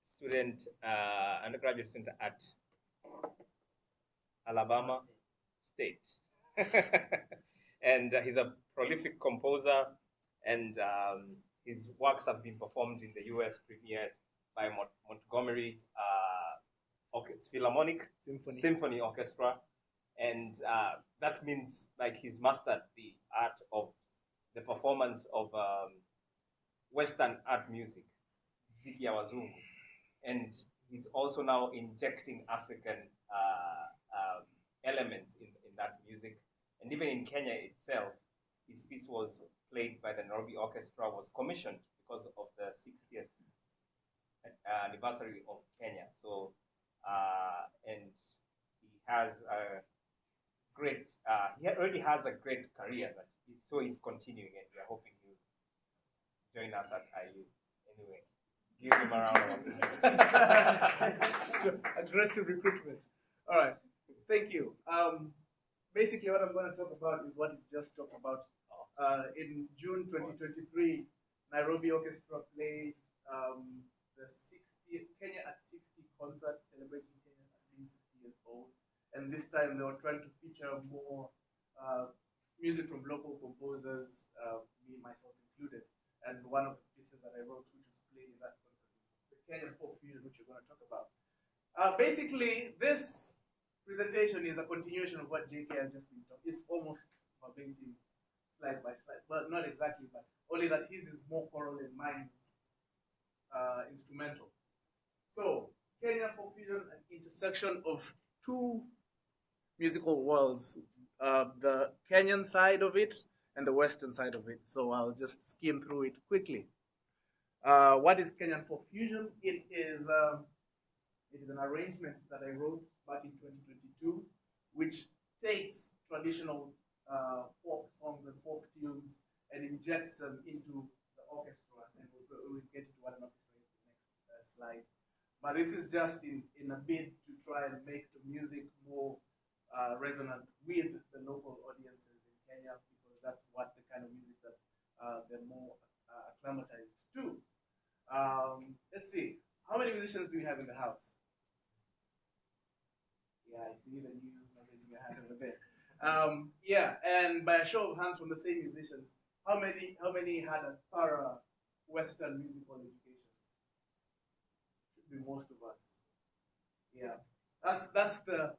student, undergraduate student at Alabama State. And he's a prolific composer, and his works have been performed in the US, premiered by Montgomery Philharmonic Symphony Orchestra. And that means like he's mastered the art of the performance of Western art music, muziki ya wazungu. And he's also now injecting African elements in that music. And even in Kenya itself, his piece was played by the Nairobi Orchestra, was commissioned because of the 60th anniversary of Kenya. So, and he has a great, he already has a great career, but he's continuing, and we're hoping he'll join us at IU. Anyway, give him a round of applause. Aggressive recruitment. All right, thank you. Basically, what I'm going to talk about is what is just talked about. In June 2023, Nairobi Orchestra played the 60th Kenya at 60 concert, celebrating Kenya at being 60 years old. And this time they were trying to feature more music from local composers, me, myself included. And one of the pieces that I wrote, which was played in that concert, is the Kenyan folk fusion, which we're going to talk about. Basically, this presentation is a continuation of what JK has just been talking. It's almost verbatim, slide by slide. Well, not exactly, but only that his is more choral and mine's instrumental. So, Kenya folk fusion, an intersection of two musical worlds, the Kenyan side of it and the Western side of it. So I'll just skim through it quickly. What is Kenyan folk fusion? It is an arrangement that I wrote back in 2022, which takes traditional folk songs and folk tunes and injects them into the orchestra. And we'll get to what an orchestra is in the next slide. But this is just in a bid to try and make the music more resonant with the local audiences in Kenya, because that's what the kind of music that they're more acclimatized to. Let's see. How many musicians do we have in the house? Yeah, I see the news raising your hand over there. Yeah, and by a show of hands from the same musicians, how many had a thorough Western musical education? Should be most of us. Yeah, that's the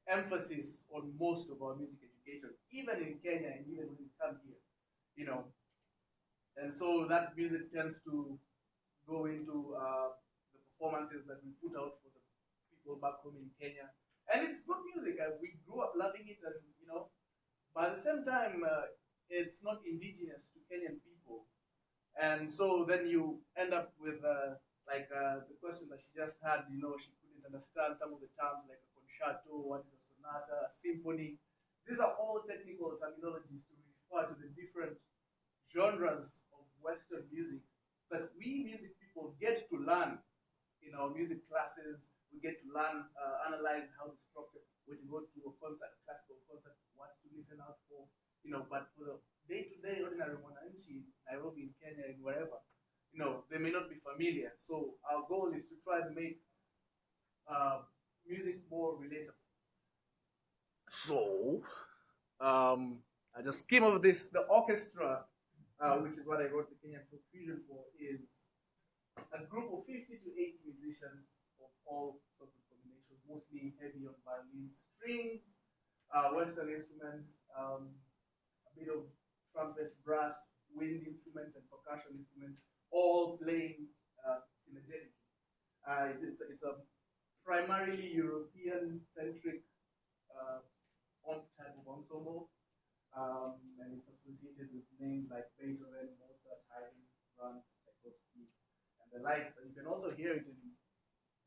emphasis on most of our music education, even in Kenya and even when we come here, you know. And so that music tends to go into the performances that we put out for the people back home in Kenya. And it's good music. We grew up loving it, and you know, but at the same time, it's not indigenous to Kenyan people. And so then you end up with the question that she just had. You know, she couldn't understand some of the terms like a concerto, what is a sonata, a symphony. These are all technical terminologies to refer to the different genres of Western music that we music people get to learn in our music classes. We get to learn, analyze how the structure, when you go to a concert, a classical concert, what to listen out for, you know, but for the day-to-day ordinary mwananchi, Nairobi, in Kenya, and wherever, you know, they may not be familiar. So our goal is to try to make music more relatable. So, I just skim over this. The orchestra, which is what I wrote the Kenyan folk fusion for, is a group of 50 to 80 musicians of all sorts of combinations, mostly heavy on violins, strings, Western instruments, a bit of trumpet, brass, wind instruments, and percussion instruments, all playing synergetically. It's a primarily European-centric type of ensemble, and it's associated with names like Beethoven, Mozart, Haydn, Brahms, Tchaikovsky, and the likes. And you can also hear it in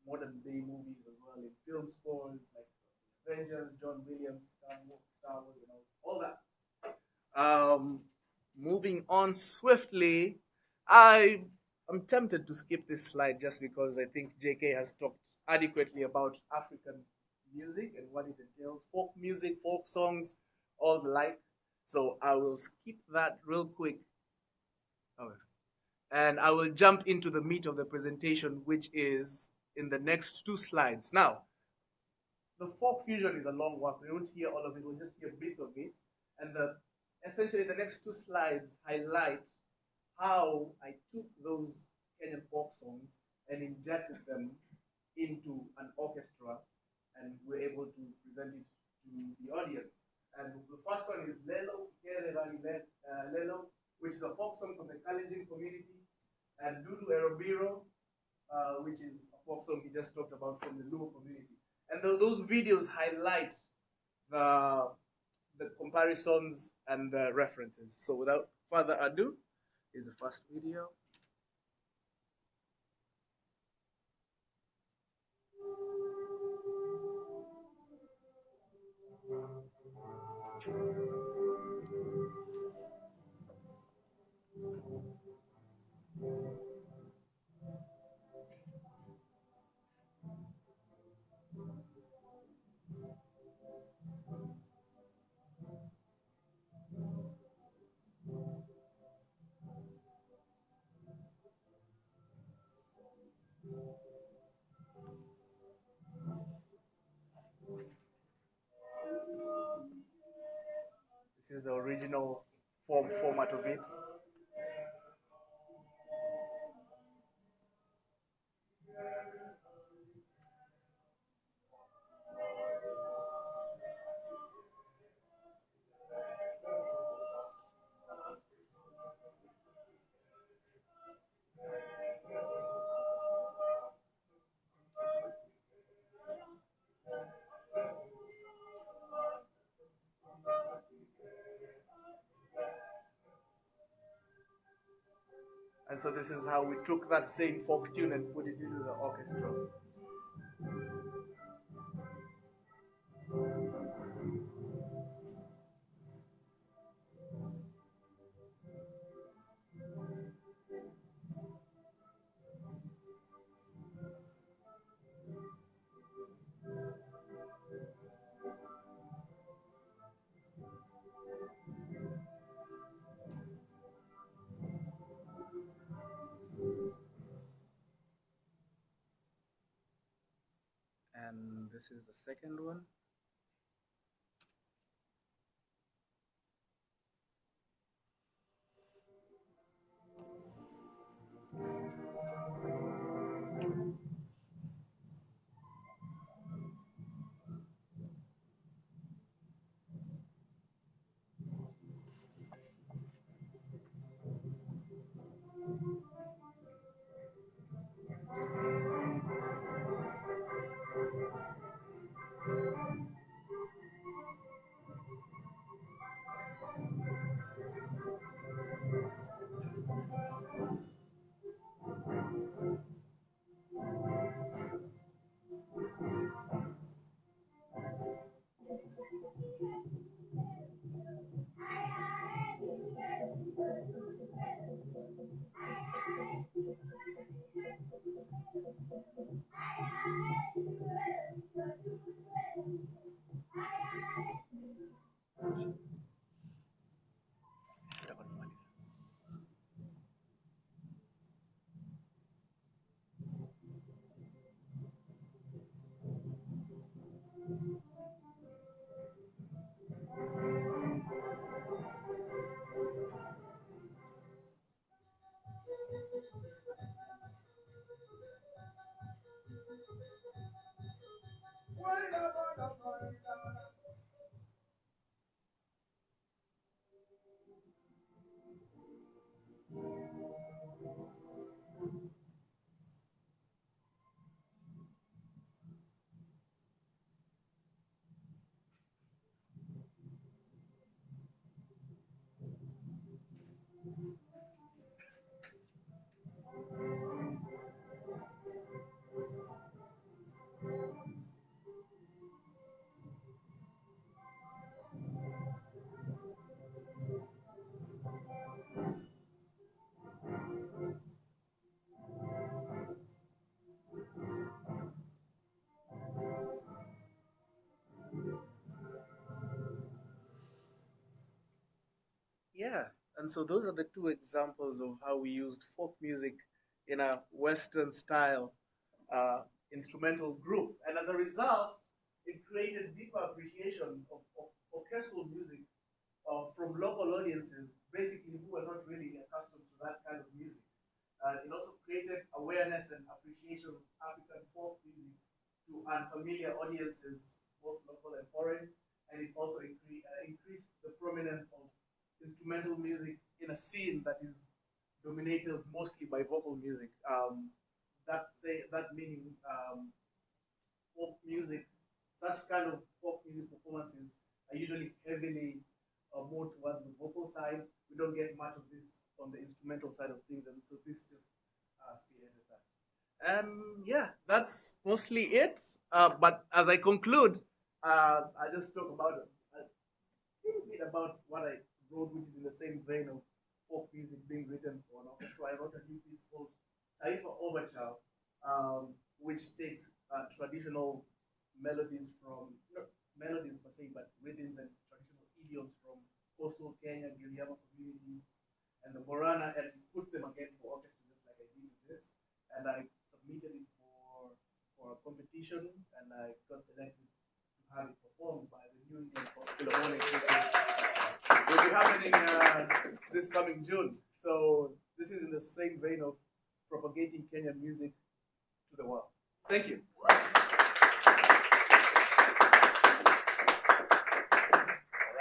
modern day movies as well, in film scores like Avengers, John Williams, Star Wars, you know, all that. Moving on swiftly, I'm tempted to skip this slide just because I think JK has talked adequately about African music and what it entails, folk music, folk songs, all the like. So I will skip that real quick. Okay. And I will jump into the meat of the presentation, which is in the next two slides. Now, the folk fusion is a long work. We won't hear all of it, we'll just hear bits of it. And essentially, the next two slides highlight how I took those Kenyan folk songs and injected them into an orchestra, and we're able to present it to the audience. And the first one is Lelo, Lelo, which is a folk song from the Kalenjin community, and Dudu Erobiro, which is a folk song he just talked about from the Luo community. And those videos highlight the comparisons and the references. So without further ado, here's the first video. This is the original format of it. And so this is how we took that same folk tune and put it into the orchestra. And this is the second one. Yeah, And so those are the two examples of how we used folk music in a Western style instrumental group. And as a result, it created deeper appreciation of orchestral music from local audiences, basically who were not really accustomed to that kind of music. It also created awareness and appreciation of African folk music to unfamiliar audiences, both local and foreign, and it also increased the prominence of instrumental music in a scene that is dominated mostly by vocal music. That meaning folk music, such kind of folk music performances are usually heavily more towards the vocal side. We don't get much of this on the instrumental side of things, and so this just spearheaded that. Yeah, that's mostly it. But as I conclude, I just talk about a little bit about what I wrote, which is in the same vein of folk music being written for an orchestra. I wrote a new piece called Taifa Overture, which takes traditional melodies from, not melodies per se, but rhythms and traditional idioms from coastal Kenya, Giriama communities, and the Borana, and put them again for orchestra, just like I did with this. And I submitted it for a competition, and I got selected to have it performed by the New England Philharmonic, which will be happening this coming June. So this is in the same vein of propagating Kenyan music to the world. Thank you. All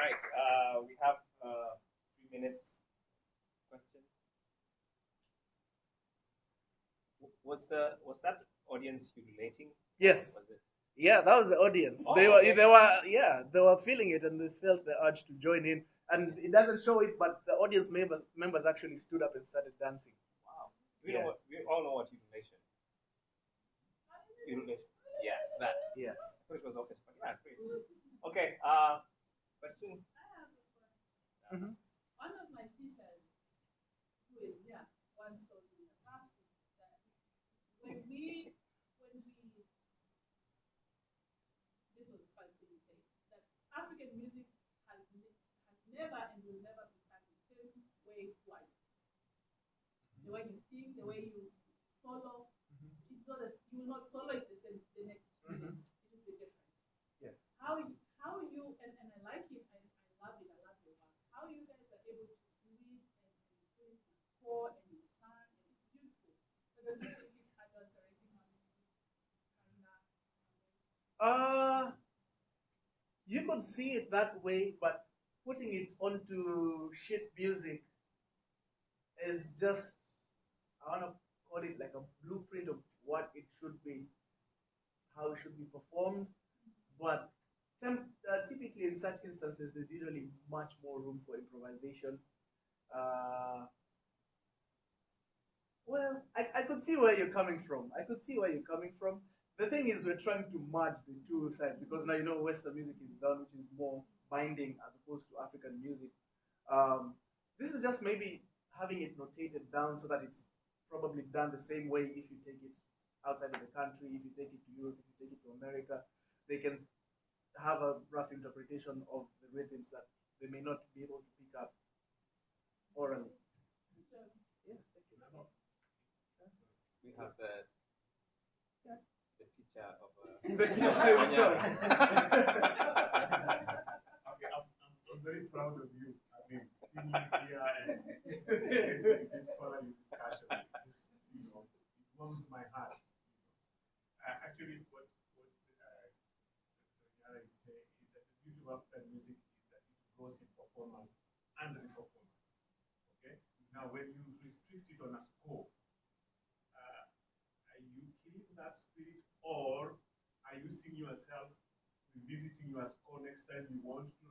right, we have 3 minutes. Question. Was that audience you relating? Yes. Was it? Yeah, that was the audience. Oh, they okay. were feeling it, and they felt the urge to join in. And it doesn't show it, but the audience members actually stood up and started dancing. Wow. We all know what urination. Urination. Yeah, that. Yes. I thought it was orchestra. Yeah, great. Okay. Question. Mm-hmm. One of my teachers, who is here, once told me in the classroom that when we this was the first thing he said, that African music has never and will never be sung the same way twice. The way you sing, the way you solo, it's not as, you will not solo it the next minute. It will be different. Yes. How you and I like it, I love it, I love your work. How you guys are able to do it and put it in score and in song, and it's beautiful. But don't you think it's adulterating our music? You could see it that way, but putting it onto sheet music is just, I want to call it like a blueprint of what it should be, how it should be performed. But typically in such instances, there's usually much more room for improvisation. Well, I could see where you're coming from. The thing is, we're trying to merge the two sides, because now you know Western music is done, which is more binding as opposed to African music. This is just maybe having it notated down so that it's probably done the same way if you take it outside of the country, if you take it to Europe, if you take it to America. They can have a rough interpretation of the rhythms that they may not be able to pick up orally. Yeah, thank you. We have the teacher of the teacher himself. Okay, I'm very proud of you. I mean, seeing you here and this scholarly discussion, it warms my heart. Actually, what Yara is saying is that the beauty of African music is that it grows in performance and re-performance. Okay. Now, when you restrict it on a score, are you killing that spirit, or are you seeing yourself revisiting your score next time you want to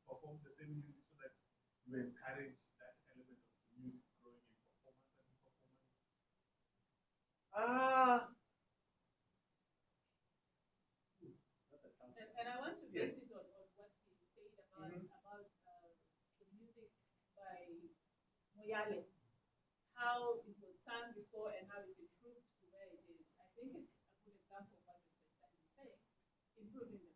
perform the same music, so that you encourage that element of the music growing in performance and performance? And I want to base it on what he said about the music by Moyale, how it was sung before and how it improved to where it is. I think it's a good example of what the question is saying, improving the